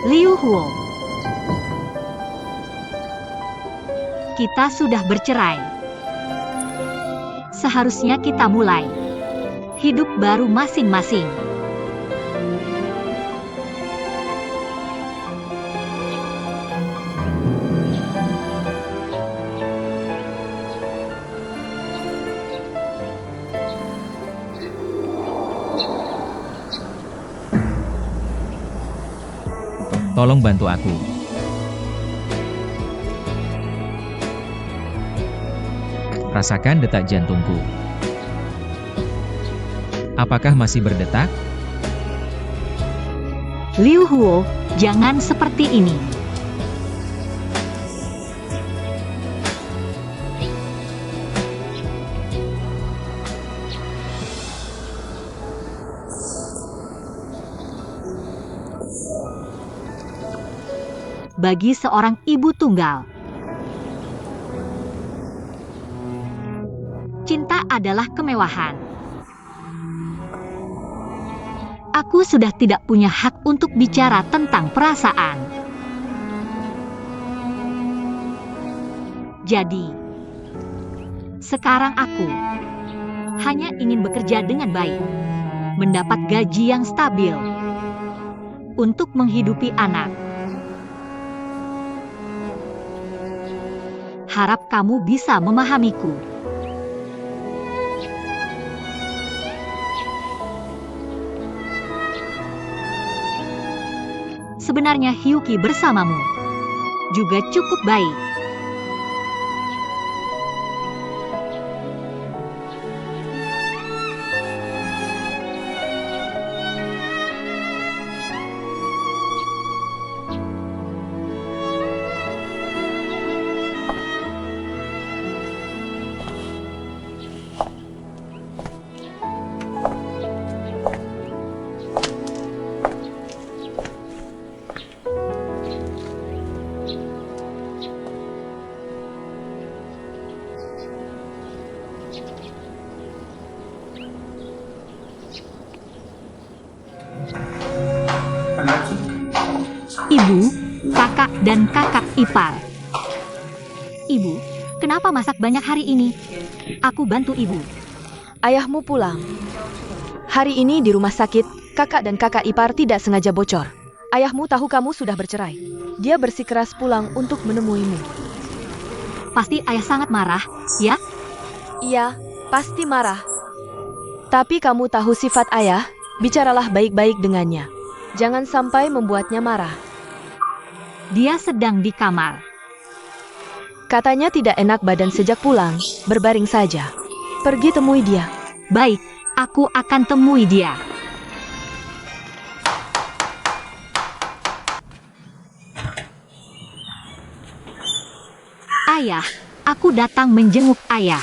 Liu Huo. Kita sudah bercerai. Seharusnya kita mulai hidup baru masing-masing. Tolong bantu aku. Rasakan detak jantungku. Apakah masih berdetak? Liu Huo, jangan seperti ini. Bagi seorang ibu tunggal, cinta adalah kemewahan. Aku sudah tidak punya hak untuk bicara tentang perasaan. Jadi, sekarang aku hanya ingin bekerja dengan baik, mendapat gaji yang stabil, untuk menghidupi anak. Harap kamu bisa memahamiku. Sebenarnya Hyuki bersamamu juga cukup baik. Ibu, kakak, dan kakak ipar. Ibu, kenapa masak banyak hari ini? Aku bantu ibu. Ayahmu pulang. Hari ini di rumah sakit, kakak dan kakak ipar tidak sengaja bocor. Ayahmu tahu kamu sudah bercerai. Dia bersikeras pulang untuk menemuimu. Pasti ayah sangat marah, ya? Iya, pasti marah. Tapi kamu tahu sifat ayah, bicaralah baik-baik dengannya. Jangan sampai membuatnya marah. Dia sedang di kamar. Katanya tidak enak badan sejak pulang, berbaring saja. Pergi temui dia. Baik, aku akan temui dia. Ayah, aku datang menjenguk ayah.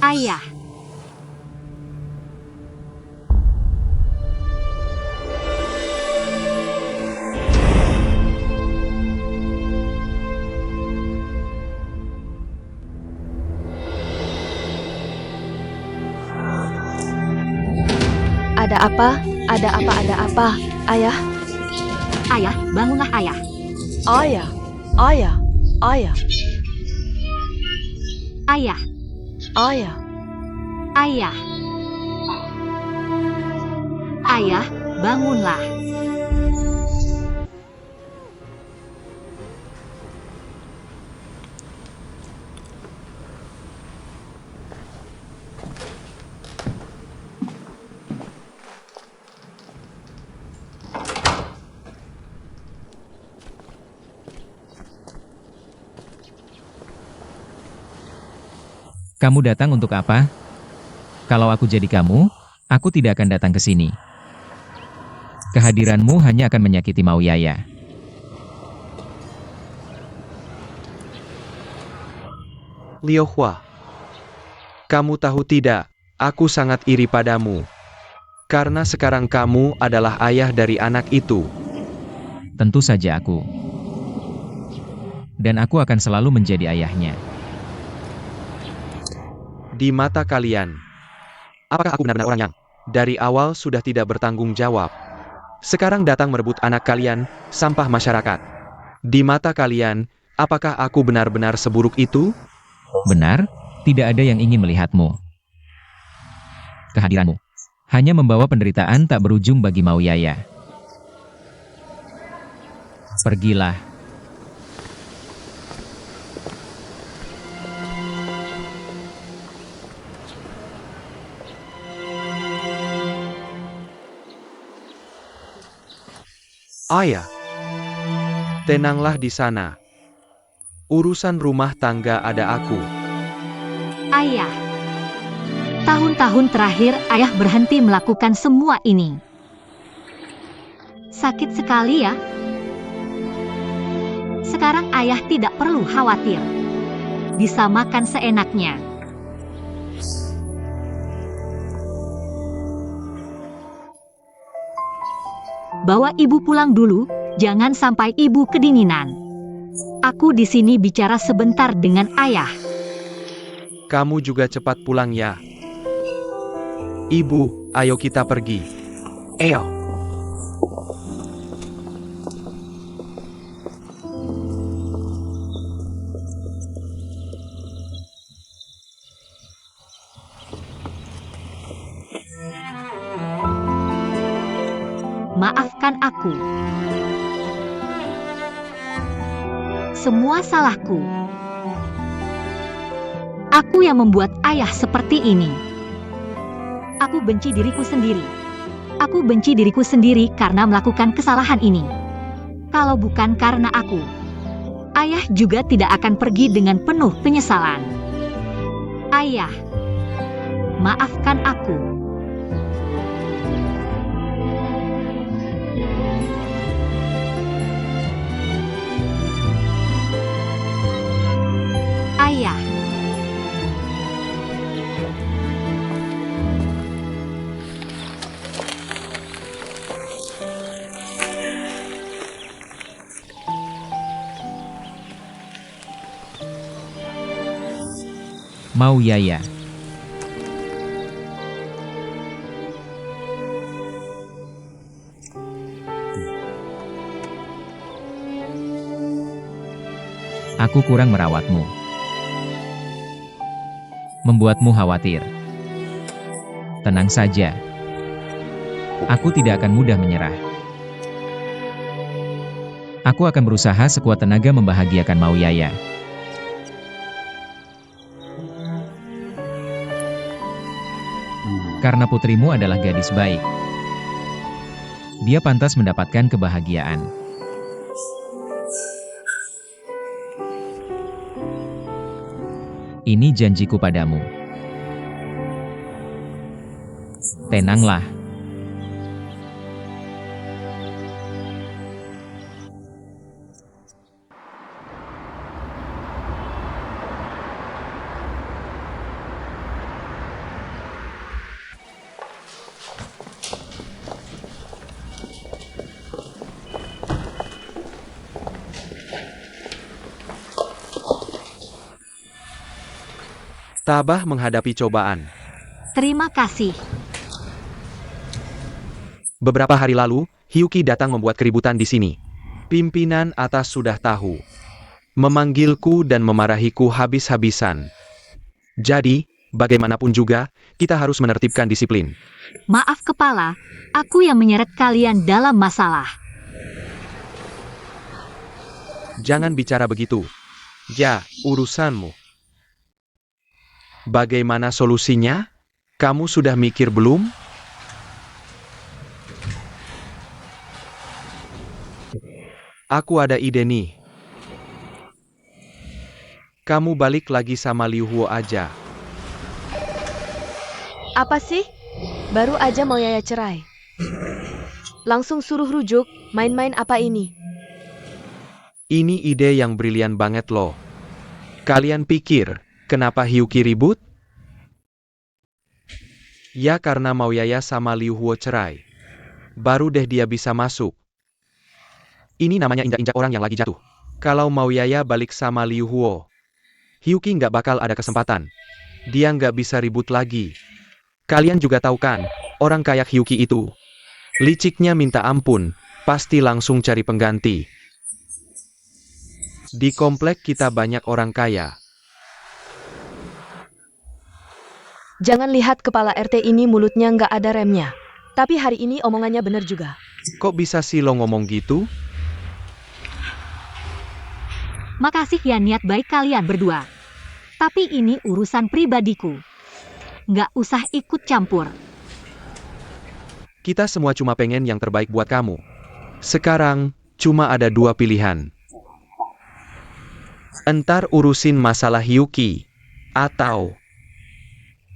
Ayah. Ada apa? Ada apa? Ada apa? Ayah? Ayah, bangunlah ayah. Ayah? Ayah? Ayah? Ayah, Ayah? ayah. Ayah, bangunlah. Kamu datang untuk apa? Kalau aku jadi kamu, aku tidak akan datang ke sini. Kehadiranmu hanya akan menyakiti Mao Yaya. Liu Hua, kamu tahu tidak, aku sangat iri padamu. Karena sekarang kamu adalah ayah dari anak itu. Tentu saja aku. Dan aku akan selalu menjadi ayahnya. Di mata kalian, apakah aku benar-benar orang yang dari awal sudah tidak bertanggung jawab? Sekarang datang merebut anak kalian, sampah masyarakat. Di mata kalian, apakah aku benar-benar seburuk itu? Benar, tidak ada yang ingin melihatmu. Kehadiranmu hanya membawa penderitaan tak berujung bagi Mauyaya. Pergilah. Ayah, tenanglah di sana. Urusan rumah tangga ada aku. Ayah, tahun-tahun terakhir ayah berhenti melakukan semua ini. Sakit sekali ya. Sekarang ayah tidak perlu khawatir. Bisa makan seenaknya. Bawa ibu pulang dulu, jangan sampai ibu kedinginan. Aku di sini bicara sebentar dengan ayah. Kamu juga cepat pulang ya. Ibu, ayo kita pergi. Ayo. Maafkan aku. Semua salahku. Aku yang membuat ayah seperti ini. Aku benci diriku sendiri. Aku benci diriku sendiri karena melakukan kesalahan ini. Kalau bukan karena aku, ayah juga tidak akan pergi dengan penuh penyesalan. Ayah, maafkan aku. Ayah. Mauyaya. Aku kurang merawatmu. Membuatmu khawatir. Tenang saja. Aku tidak akan mudah menyerah. Aku akan berusaha sekuat tenaga membahagiakan Mauyaya. Karena putrimu adalah gadis baik. Dia pantas mendapatkan kebahagiaan. Ini janjiku padamu. Tenanglah. Tabah menghadapi cobaan. Terima kasih. Beberapa hari lalu, Hyuki datang membuat keributan di sini. Pimpinan atas sudah tahu. Memanggilku dan memarahiku habis-habisan. Jadi, bagaimanapun juga, kita harus menertibkan disiplin. Maaf kepala, aku yang menyeret kalian dalam masalah. Jangan bicara begitu. Ya, urusanmu. Bagaimana solusinya? Kamu sudah mikir belum? Aku ada ide nih. Kamu balik lagi sama Liu Huo aja. Apa sih? Baru aja mau Yaya cerai. Langsung suruh rujuk, main-main apa ini? Ini ide yang brilian banget loh. Kalian pikir, kenapa Hyuki ribut? Ya karena Mauyaya sama Liu Huo cerai. Baru deh dia bisa masuk. Ini namanya injak-injak orang yang lagi jatuh. Kalau mau Yaya balik sama Liu Huo, Hyuki nggak bakal ada kesempatan. Dia nggak bisa ribut lagi. Kalian juga tahu kan, orang kayak Hyuki itu. Liciknya minta ampun, pasti langsung cari pengganti. Di komplek kita banyak orang kaya. Jangan lihat kepala RT ini mulutnya nggak ada remnya. Tapi hari ini omongannya bener juga. Kok bisa sih lo ngomong gitu? Makasih ya niat baik kalian berdua. Tapi ini urusan pribadiku. Nggak usah ikut campur. Kita semua cuma pengen yang terbaik buat kamu. Sekarang, cuma ada dua pilihan. Entar urusin masalah Hyuki. Atau...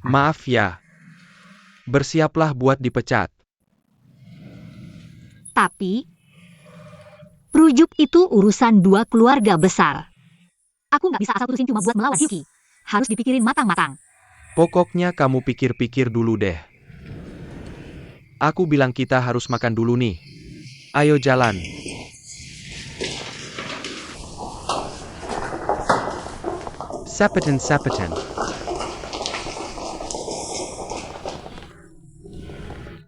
Maaf ya. Bersiaplah buat dipecat. Tapi, rujuk itu urusan dua keluarga besar. Aku nggak bisa asal putusin cuma buat melawan Hyuki. Harus dipikirin matang-matang. Pokoknya kamu pikir-pikir dulu deh. Aku bilang kita harus makan dulu nih. Ayo jalan. Sapetan.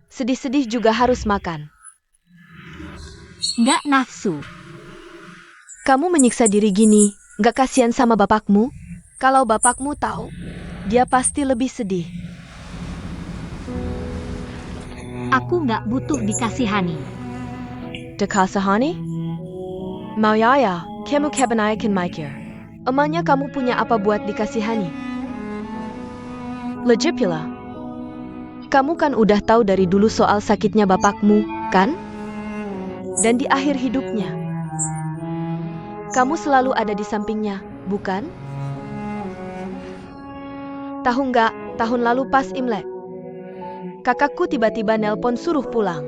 Sedih-sedih juga harus makan. Nggak nafsu. Kamu menyiksa diri gini, nggak kasihan sama bapakmu? Kalau bapakmu tahu, dia pasti lebih sedih. Aku nggak butuh dikasihani. Dekasahani? Mau Yaya, kamu kebanyakan mikir. Emangnya kamu punya apa buat dikasihani? Legit pula. Kamu kan udah tahu dari dulu soal sakitnya bapakmu, kan? Dan di akhir hidupnya, kamu selalu ada di sampingnya, bukan? Tahu nggak, tahun lalu pas Imlek, kakakku tiba-tiba nelpon suruh pulang.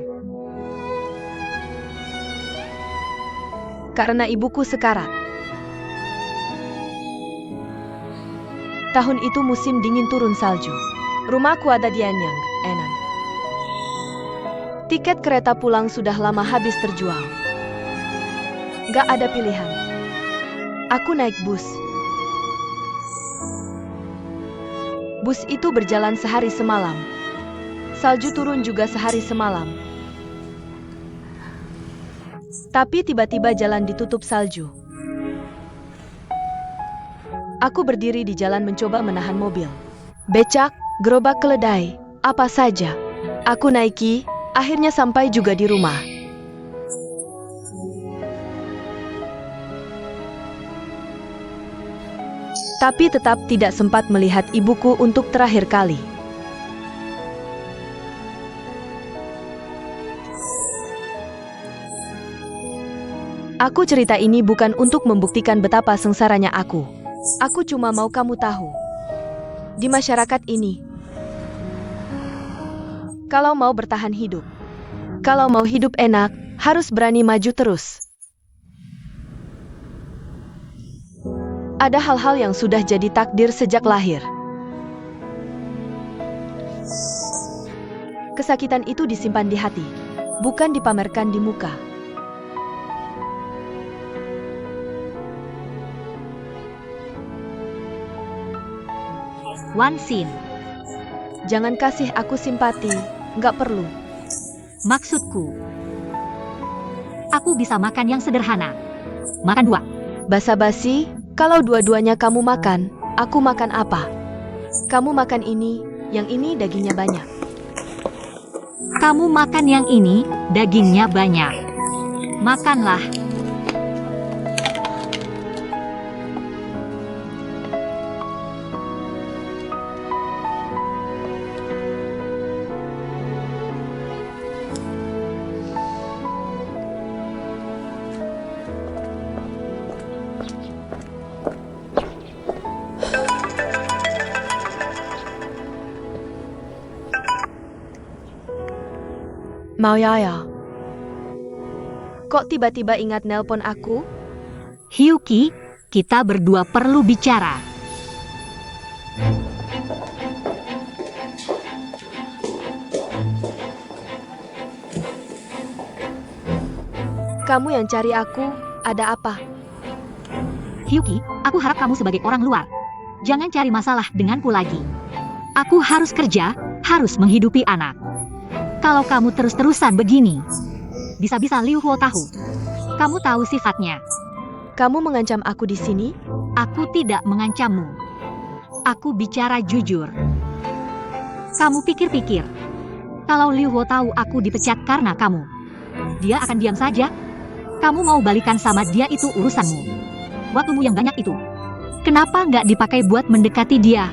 Karena ibuku sekarat. Tahun itu musim dingin turun salju. Rumahku ada di Anyang, Enan. Tiket kereta pulang sudah lama habis terjual. Gak ada pilihan. Aku naik bus. Bus itu berjalan sehari semalam. Salju turun juga sehari semalam. Tapi tiba-tiba jalan ditutup salju. Aku berdiri di jalan mencoba menahan mobil. Becak, gerobak keledai, apa saja. Aku naiki, akhirnya sampai juga di rumah. Tapi tetap tidak sempat melihat ibuku untuk terakhir kali. Aku cerita ini bukan untuk membuktikan betapa sengsaranya aku. Aku cuma mau kamu tahu. Di masyarakat ini, kalau mau bertahan hidup, kalau mau hidup enak, harus berani maju terus. Ada hal-hal yang sudah jadi takdir sejak lahir. Kesakitan itu disimpan di hati, bukan dipamerkan di muka. One scene. Jangan kasih aku simpati, nggak perlu. Maksudku, aku bisa makan yang sederhana. Makan dua. Basa-basi, kalau dua-duanya kamu makan, aku makan apa? Kamu makan ini, yang ini dagingnya banyak. Kamu makan yang ini, dagingnya banyak. Makanlah. Mau Yaya? Kok tiba-tiba ingat nelpon aku? Hyuki, kita berdua perlu bicara. Kamu yang cari aku, ada apa? Hyuki, aku harap kamu sebagai orang luar. Jangan cari masalah denganku lagi. Aku harus kerja, harus menghidupi anak. Kalau kamu terus-terusan begini, bisa-bisa Liu Huo tahu. Kamu tahu sifatnya. Kamu mengancam aku di sini? Aku tidak mengancammu. Aku bicara jujur. Kamu pikir-pikir. Kalau Liu Huo tahu aku dipecat karena kamu, dia akan diam saja. Kamu mau balikan sama dia itu urusanmu. Waktumu yang banyak itu, kenapa nggak dipakai buat mendekati dia?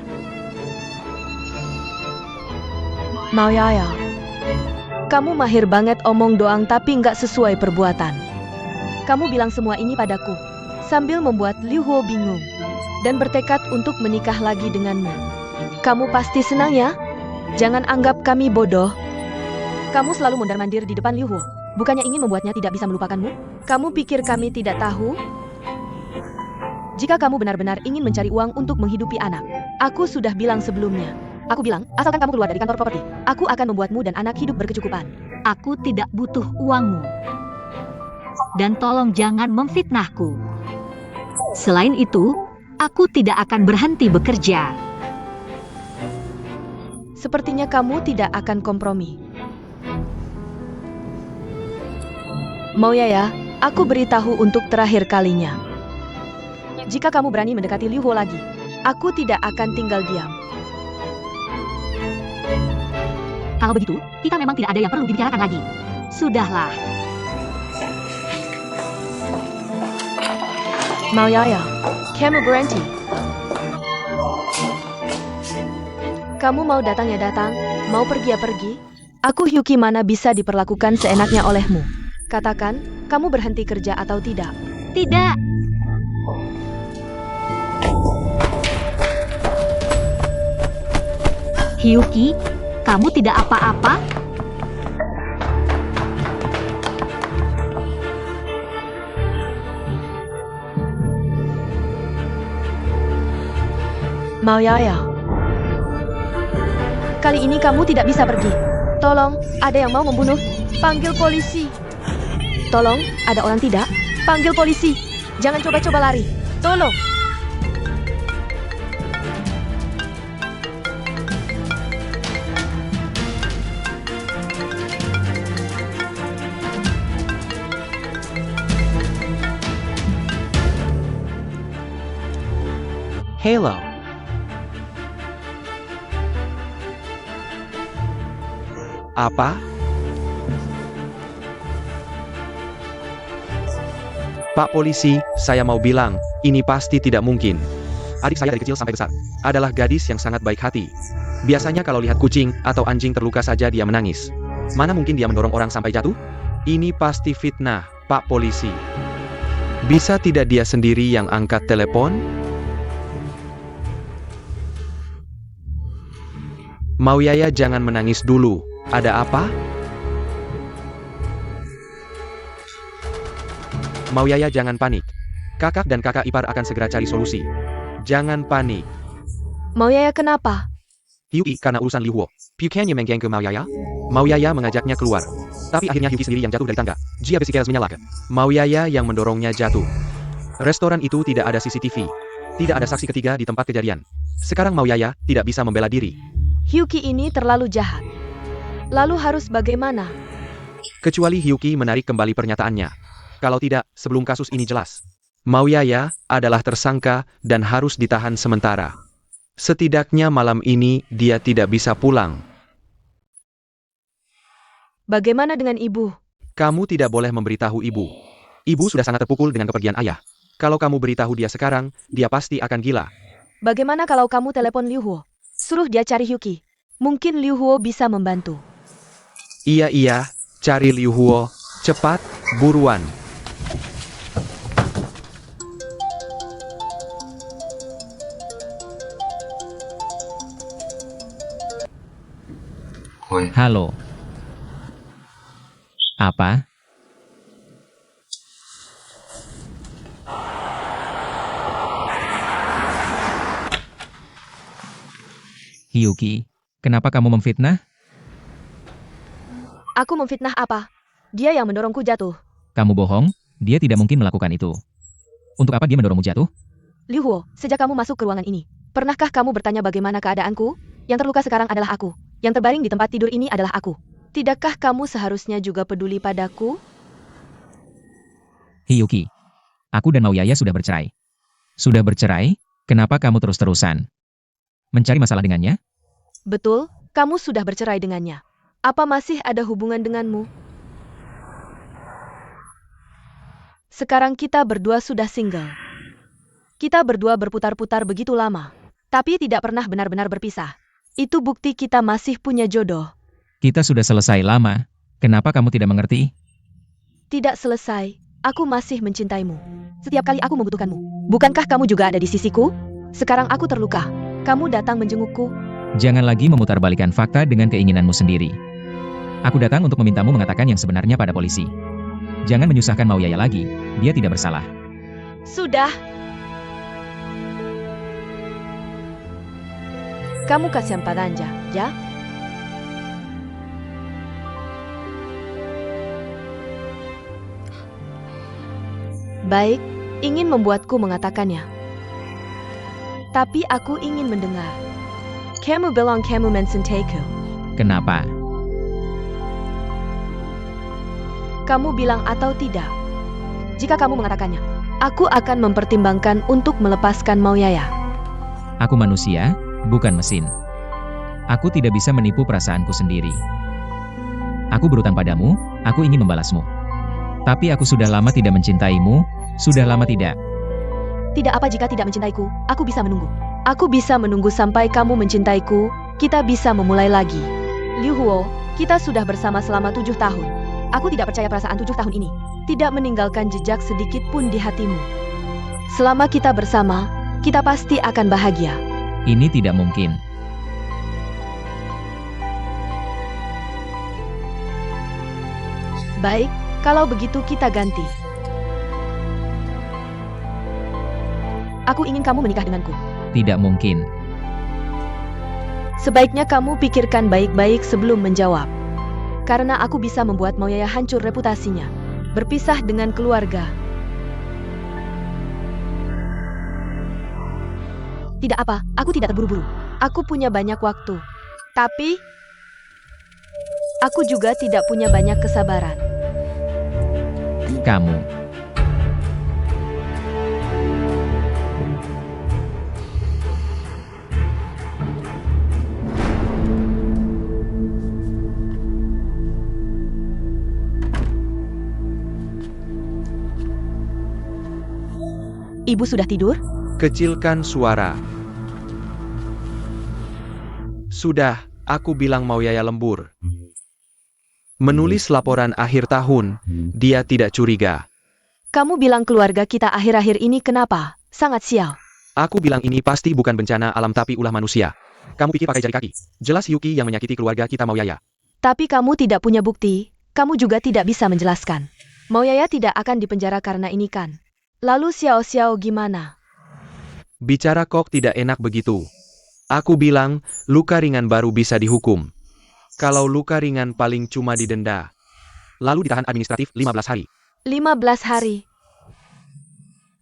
Mao Yaya, kamu mahir banget omong doang tapi nggak sesuai perbuatan. Kamu bilang semua ini padaku, sambil membuat Liu Huo bingung, dan bertekad untuk menikah lagi denganmu. Kamu pasti senang ya? Jangan anggap kami bodoh. Kamu selalu mondar-mandir di depan Liu Huo, bukannya ingin membuatnya tidak bisa melupakanmu? Kamu pikir kami tidak tahu? Jika kamu benar-benar ingin mencari uang untuk menghidupi anak, aku sudah bilang sebelumnya. Aku bilang, asalkan kamu keluar dari kantor properti, aku akan membuatmu dan anak hidup berkecukupan. Aku tidak butuh uangmu. Dan tolong jangan memfitnahku. Selain itu, aku tidak akan berhenti bekerja. Sepertinya kamu tidak akan kompromi. Mau ya, aku beritahu untuk terakhir kalinya. Jika kamu berani mendekati Liu Huo lagi, aku tidak akan tinggal diam. Kalau begitu, kita memang tidak ada yang perlu dibicarakan lagi. Sudahlah. Mau ya, kamu berhenti. Kamu mau datang ya datang, mau pergi ya pergi. Aku Hyuki mana bisa diperlakukan seenaknya olehmu. Katakan, kamu berhenti kerja atau tidak? Tidak. Hyuki, kamu tidak apa-apa? Mau ya. Kali ini kamu tidak bisa pergi. Tolong, ada yang mau membunuh? Panggil polisi. Tolong, ada orang tidak? Panggil polisi. Jangan coba-coba lari. Tolong. Hello. Apa? Pak polisi, saya mau bilang, ini pasti tidak mungkin. Adik saya dari kecil sampai besar adalah gadis yang sangat baik hati. Biasanya kalau lihat kucing atau anjing terluka saja dia menangis. Mana mungkin dia mendorong orang sampai jatuh? Ini pasti fitnah, Pak polisi. Bisa tidak dia sendiri yang angkat telepon? Mau Yaya jangan menangis dulu. Ada apa? Mau Yaya jangan panik. Kakak dan kakak ipar akan segera cari solusi. Jangan panik. Mau ya kenapa? Hyuki karena urusan Liu Huo. Bukannya menggeng ke Mau Yaya? Mau Yaya mengajaknya keluar. Tapi akhirnya Hyuki sendiri yang jatuh dari tangga. Jia bersikeras menyalahkan. Mau Yaya yang mendorongnya jatuh. Restoran itu tidak ada CCTV. Tidak ada saksi ketiga di tempat kejadian. Sekarang Mau Yaya tidak bisa membela diri. Hyuki ini terlalu jahat. Lalu harus bagaimana? Kecuali Hyuki menarik kembali pernyataannya. Kalau tidak, sebelum kasus ini jelas. Mau Yaya adalah tersangka dan harus ditahan sementara. Setidaknya malam ini dia tidak bisa pulang. Bagaimana dengan ibu? Kamu tidak boleh memberitahu ibu. Ibu sudah sangat terpukul dengan kepergian ayah. Kalau kamu beritahu dia sekarang, dia pasti akan gila. Bagaimana kalau kamu telepon Liu Huo? Suruh dia cari Hyuki. Mungkin Liu Huo bisa membantu. Iya, cari Liu Huo. Cepat, buruan. Halo. Apa? Hyuki, kenapa kamu memfitnah? Aku memfitnah apa? Dia yang mendorongku jatuh. Kamu bohong, dia tidak mungkin melakukan itu. Untuk apa dia mendorongmu jatuh? Liu Huo, sejak kamu masuk ke ruangan ini, pernahkah kamu bertanya bagaimana keadaanku? Yang terluka sekarang adalah aku. Yang terbaring di tempat tidur ini adalah aku. Tidakkah kamu seharusnya juga peduli padaku? Hiyuki, aku dan Mauyaya sudah bercerai. Sudah bercerai? Kenapa kamu terus-terusan mencari masalah dengannya? Betul, kamu sudah bercerai dengannya. Apa masih ada hubungan denganmu? Sekarang kita berdua sudah single. Kita berdua berputar-putar begitu lama, tapi tidak pernah benar-benar berpisah. Itu bukti kita masih punya jodoh. Kita sudah selesai lama. Kenapa kamu tidak mengerti? Tidak selesai, aku masih mencintaimu. Setiap kali aku membutuhkanmu. Bukankah kamu juga ada di sisiku? Sekarang aku terluka. Kamu datang menjengukku. Jangan lagi memutarbalikkan fakta dengan keinginanmu sendiri. Aku datang untuk memintamu mengatakan yang sebenarnya pada polisi. Jangan menyusahkan Mauyaya lagi, dia tidak bersalah. Sudah. Kamu kasihan padanya, ya? Baik, ingin membuatku mengatakannya. Tapi aku ingin mendengar. Kamu bilang kamu mensentaiku. Kenapa? Kamu bilang atau tidak? Jika kamu mengatakannya, aku akan mempertimbangkan untuk melepaskan Mauyaya. Aku manusia, bukan mesin. Aku tidak bisa menipu perasaanku sendiri. Aku berutang padamu, aku ingin membalasmu. Tapi aku sudah lama tidak mencintaimu, sudah lama tidak. Tidak apa jika tidak mencintaiku, aku bisa menunggu. Aku bisa menunggu sampai kamu mencintaiku, kita bisa memulai lagi. Liu Huo, kita sudah bersama selama 7 tahun. Aku tidak percaya perasaan 7 tahun ini tidak meninggalkan jejak sedikit pun di hatimu. Selama kita bersama, kita pasti akan bahagia. Ini tidak mungkin. Baik, kalau begitu kita ganti. Aku ingin kamu menikah denganku. Tidak mungkin. Sebaiknya kamu pikirkan baik-baik sebelum menjawab. Karena aku bisa membuat Mauyaya hancur reputasinya. Berpisah dengan keluarga. Tidak apa, aku tidak terburu-buru. Aku punya banyak waktu. Tapi, aku juga tidak punya banyak kesabaran. Kamu. Ibu sudah tidur? Kecilkan suara. Sudah, aku bilang Mauyaya lembur. Menulis laporan akhir tahun, dia tidak curiga. Kamu bilang keluarga kita akhir-akhir ini kenapa? Sangat sial. Aku bilang ini pasti bukan bencana alam tapi ulah manusia. Kamu pikir pakai jari kaki? Jelas Yuki yang menyakiti keluarga kita Mauyaya. Tapi kamu tidak punya bukti, kamu juga tidak bisa menjelaskan. Mauyaya tidak akan dipenjara karena ini kan? Lalu Xiao Xiao gimana? Bicara kok tidak enak begitu. Aku bilang, luka ringan baru bisa dihukum. Kalau luka ringan paling cuma didenda. Lalu ditahan administratif 15 hari. 15 hari.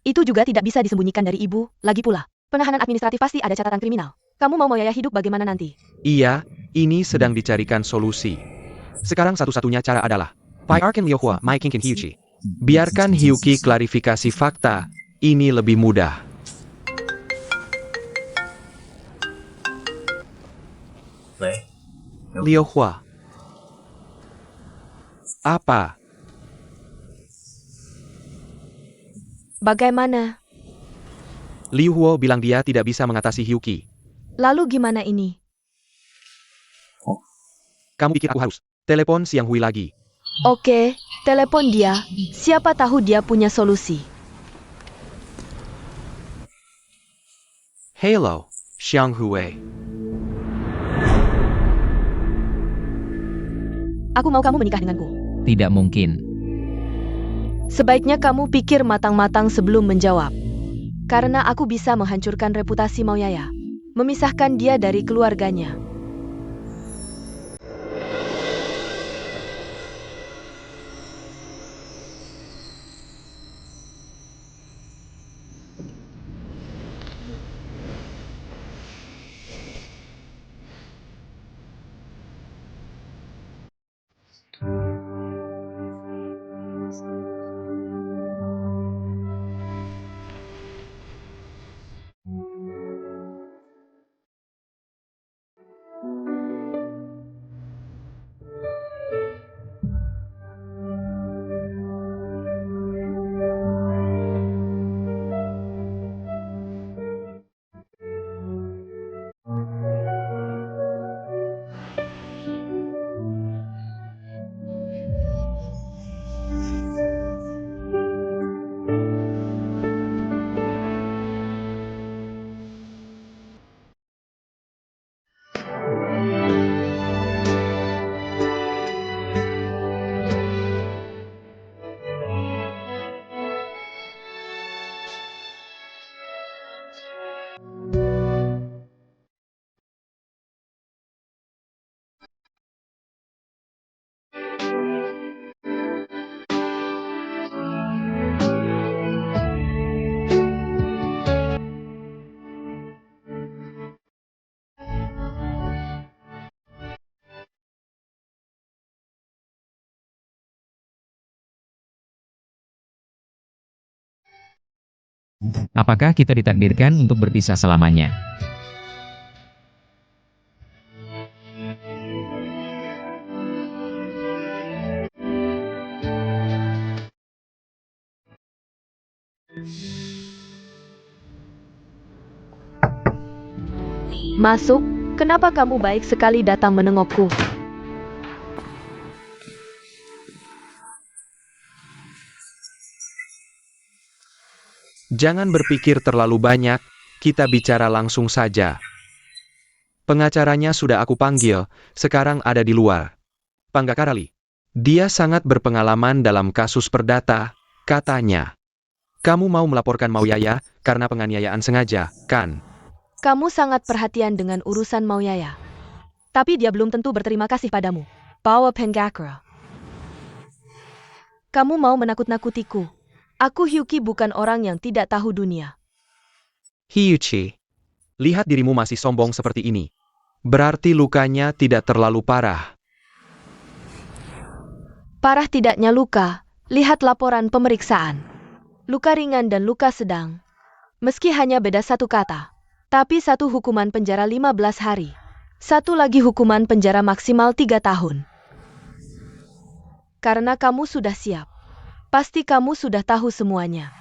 Itu juga tidak bisa disembunyikan dari ibu, lagi pula. Penahanan administratif pasti ada catatan kriminal. Kamu mau Mauyaya hidup bagaimana nanti? Iya, ini sedang dicarikan solusi. Sekarang satu-satunya cara adalah Biarkan Liu Hua, Mai Qingqin Hyuqi. Biarkan Hyuqi klarifikasi fakta, ini lebih mudah. Liu Hua. Apa? Bagaimana? Liu Huo bilang dia tidak bisa mengatasi Hyuqi. Lalu gimana ini? Kamu pikir aku harus telepon Siang Hui lagi? Oke, telepon dia. Siapa tahu dia punya solusi. Hello, Xiang Hui. Aku mau kamu menikah denganku. Tidak mungkin. Sebaiknya kamu pikir matang-matang sebelum menjawab. Karena aku bisa menghancurkan reputasi Mauyaya. Memisahkan dia dari keluarganya. Apakah kita ditakdirkan untuk berpisah selamanya? Masuk, kenapa kamu baik sekali datang menengokku? Jangan berpikir terlalu banyak, kita bicara langsung saja. Pengacaranya sudah aku panggil, sekarang ada di luar. Panggakarali. Dia sangat berpengalaman dalam kasus perdata, katanya. Kamu mau melaporkan Mauyaya karena penganiayaan sengaja, kan? Kamu sangat perhatian dengan urusan Mauyaya. Tapi dia belum tentu berterima kasih padamu. Bawa Pangakara. Kamu mau menakut-nakutiku. Aku Hyuki bukan orang yang tidak tahu dunia. Hyuchi, lihat dirimu masih sombong seperti ini. Berarti lukanya tidak terlalu parah. Parah tidaknya luka, lihat laporan pemeriksaan. Luka ringan dan luka sedang. Meski hanya beda satu kata. Tapi satu hukuman penjara 15 hari. Satu lagi hukuman penjara maksimal 3 tahun. Karena kamu sudah siap. Pasti kamu sudah tahu semuanya.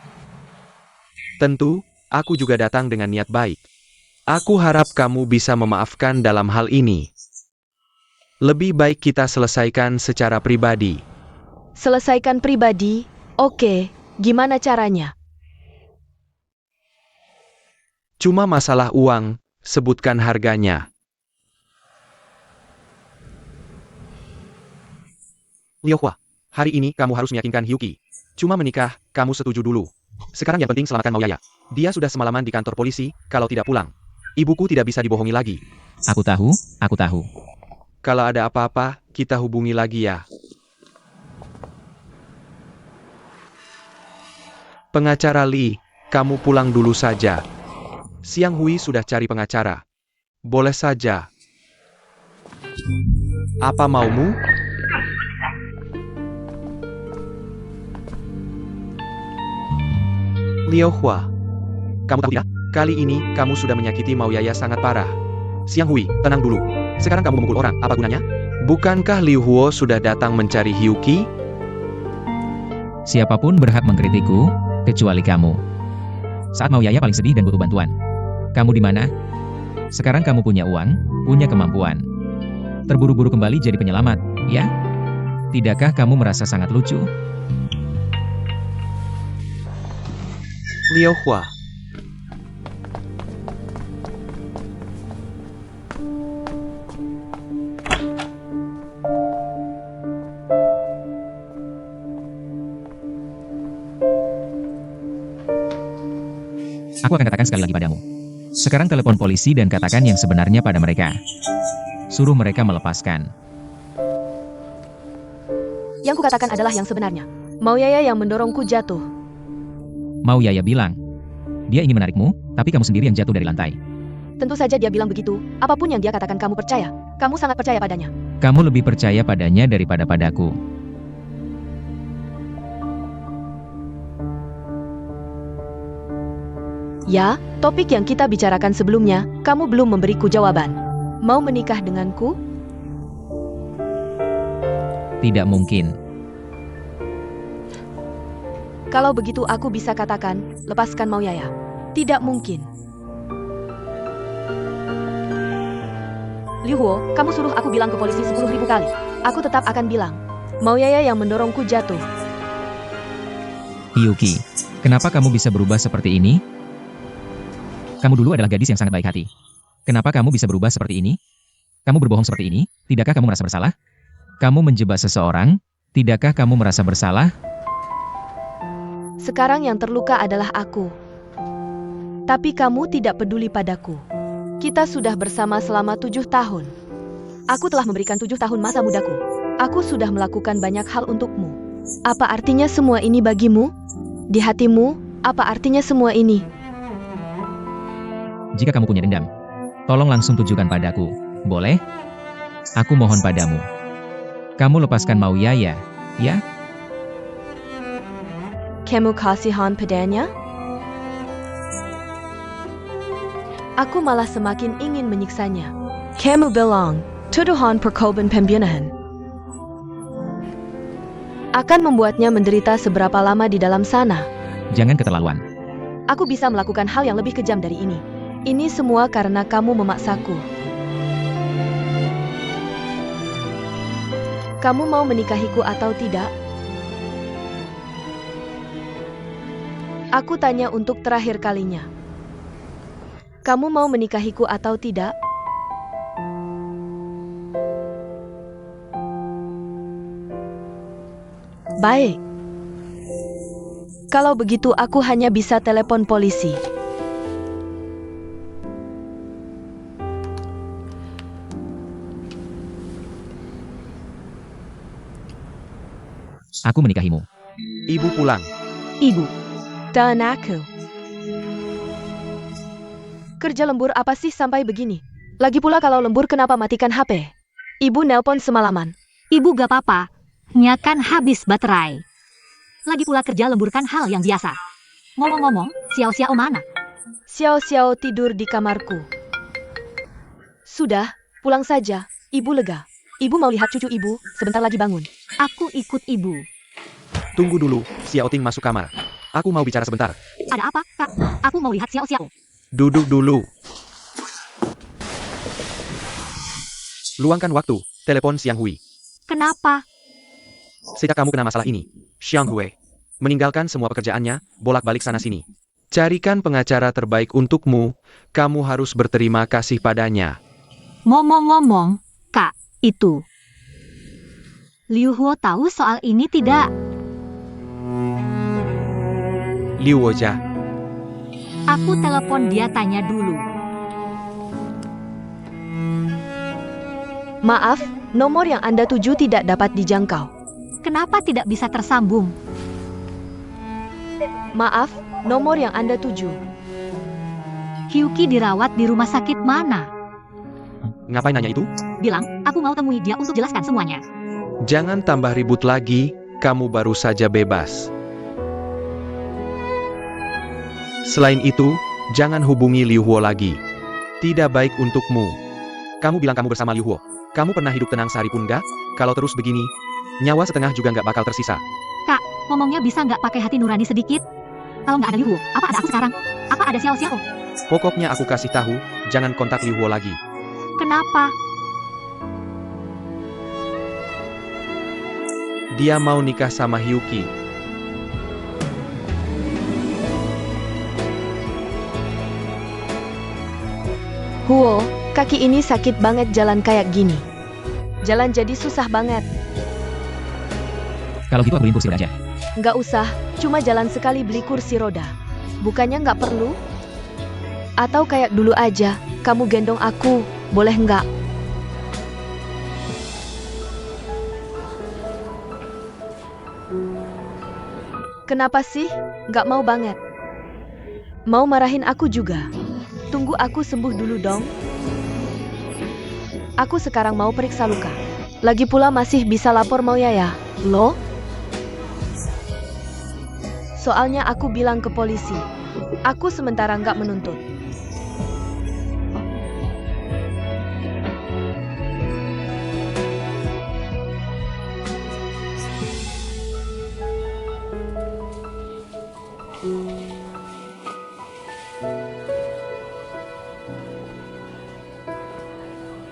Tentu, aku juga datang dengan niat baik. Aku harap kamu bisa memaafkan dalam hal ini. Lebih baik kita selesaikan secara pribadi. Selesaikan pribadi? Oke, gimana caranya? Cuma masalah uang, sebutkan harganya. Liuhua, hari ini kamu harus meyakinkan Hyuki. Cuma menikah, kamu setuju dulu. Sekarang yang penting selamatkan Mauyaya. Dia sudah semalaman di kantor polisi, kalau tidak pulang. Ibuku tidak bisa dibohongi lagi. Aku tahu, aku tahu. Kalau ada apa-apa, kita hubungi lagi ya. Pengacara Lee, kamu pulang dulu saja. Siang Hui sudah cari pengacara. Boleh saja. Apa maumu? Liu Hua. Kamu tahu tidak? Kali ini, kamu sudah menyakiti Mauyaya sangat parah. Siang Hui, tenang dulu. Sekarang kamu memukul orang, apa gunanya? Bukankah Liu Huo sudah datang mencari Hyuki? Siapapun berhak mengkritikku, kecuali kamu. Saat Mauyaya paling sedih dan butuh bantuan. Kamu di mana? Sekarang kamu punya uang, punya kemampuan. Terburu-buru kembali jadi penyelamat, ya? Tidakkah kamu merasa sangat lucu? Liu Hua. Aku akan katakan sekali lagi padamu. Sekarang telepon polisi dan katakan yang sebenarnya pada mereka. Suruh mereka melepaskan. Yang kukatakan adalah yang sebenarnya. Mauyaya yang mendorongku jatuh. Mauyaya bilang, dia ingin menarikmu, tapi kamu sendiri yang jatuh dari lantai. Tentu saja dia bilang begitu. Apapun yang dia katakan kamu percaya. Kamu sangat percaya padanya. Kamu lebih percaya padanya daripada padaku. Ya, topik yang kita bicarakan sebelumnya, kamu belum memberiku jawaban. Mau menikah denganku? Tidak mungkin. Kalau begitu aku bisa katakan, lepaskan Mauyaya. Tidak mungkin. Liu Huo, kamu suruh aku bilang ke polisi 10.000 kali. Aku tetap akan bilang. Mauyaya yang mendorongku jatuh. Hyuki, kenapa kamu bisa berubah seperti ini? Kamu dulu adalah gadis yang sangat baik hati. Kenapa kamu bisa berubah seperti ini? Kamu berbohong seperti ini? Tidakkah kamu merasa bersalah? Kamu menjebak seseorang? Tidakkah kamu merasa bersalah? Sekarang yang terluka adalah aku. Tapi kamu tidak peduli padaku. Kita sudah bersama selama 7 tahun. Aku telah memberikan 7 tahun masa mudaku. Aku sudah melakukan banyak hal untukmu. Apa artinya semua ini bagimu? Di hatimu, apa artinya semua ini? Jika kamu punya dendam, tolong langsung tujukan padaku. Boleh? Aku mohon padamu. Kamu lepaskan Mauyaya, ya? Kamu kasihan padanya? Aku malah semakin ingin menyiksanya. Kamu bilang, tuduhan percobaan pembunuhan akan membuatnya menderita seberapa lama di dalam sana. Jangan keterlaluan. Aku bisa melakukan hal yang lebih kejam dari ini. Ini semua karena kamu memaksaku. Kamu mau menikahiku atau tidak? Aku tanya untuk terakhir kalinya. Kamu mau menikahiku atau tidak? Baik. Kalau begitu aku hanya bisa telepon polisi. Aku menikahimu. Ibu pulang. Ibu, Dan aku. Kerja lembur apa sih sampai begini? Lagi pula kalau lembur kenapa matikan HP? Ibu nelpon semalaman. ibu gak apa-apa. Nya kan habis baterai. Lagi pula kerja lembur kan hal yang biasa. Ngomong-ngomong, Xiao Xiao mana? Xiao Xiao tidur di kamarku. Sudah, pulang saja. Ibu lega. Ibu mau lihat cucu ibu, sebentar lagi bangun. Aku ikut ibu. Tunggu dulu, Xiao Ting masuk kamar. Aku mau bicara sebentar. Ada apa, Kak? Aku mau lihat Xiao Xiao. Duduk dulu. Luangkan waktu, telepon Xiang Hui. Kenapa? Sejak kamu kena masalah ini, Xiang Hui meninggalkan semua pekerjaannya, bolak-balik sana-sini. Carikan pengacara terbaik untukmu, kamu harus berterima kasih padanya. Ngomong-ngomong, Kak, itu. Liu Huo tahu soal ini tidak? Liu Wojia, Aku telepon dia tanya dulu. Maaf, nomor yang Anda tuju tidak dapat dijangkau. Kenapa tidak bisa tersambung? Maaf, nomor yang Anda tuju. Hyuki dirawat di rumah sakit mana? ngapain nanya itu? Bilang, aku mau temui dia untuk jelaskan semuanya. Jangan tambah ribut lagi, kamu baru saja bebas. Selain itu, jangan hubungi Liu Huo lagi. Tidak baik untukmu. Kamu bilang kamu bersama Liu Huo. Kamu pernah hidup tenang sehari pun nggak? Kalau terus begini, nyawa setengah juga nggak bakal tersisa. Kak, ngomongnya bisa nggak pakai hati nurani sedikit? Kalau nggak ada Liu Huo, apa ada aku sekarang? Apa ada Xiao Xiao? Pokoknya aku kasih tahu, jangan kontak Liu Huo lagi. Kenapa? Dia mau nikah sama Hyuki. Huo, kaki ini sakit banget jalan kayak gini. Jalan jadi susah banget. Kalau gitu aku beliin kursi roda aja. Nggak usah, cuma jalan sekali beli kursi roda. Bukannya nggak perlu? Atau kayak dulu aja, kamu gendong aku, boleh nggak? Kenapa sih? Nggak mau banget. Mau marahin aku juga. Tunggu aku sembuh dulu dong. Aku sekarang mau periksa luka. Lagi pula masih bisa lapor mau ya? Loh? Soalnya aku bilang ke polisi. Aku sementara nggak menuntut.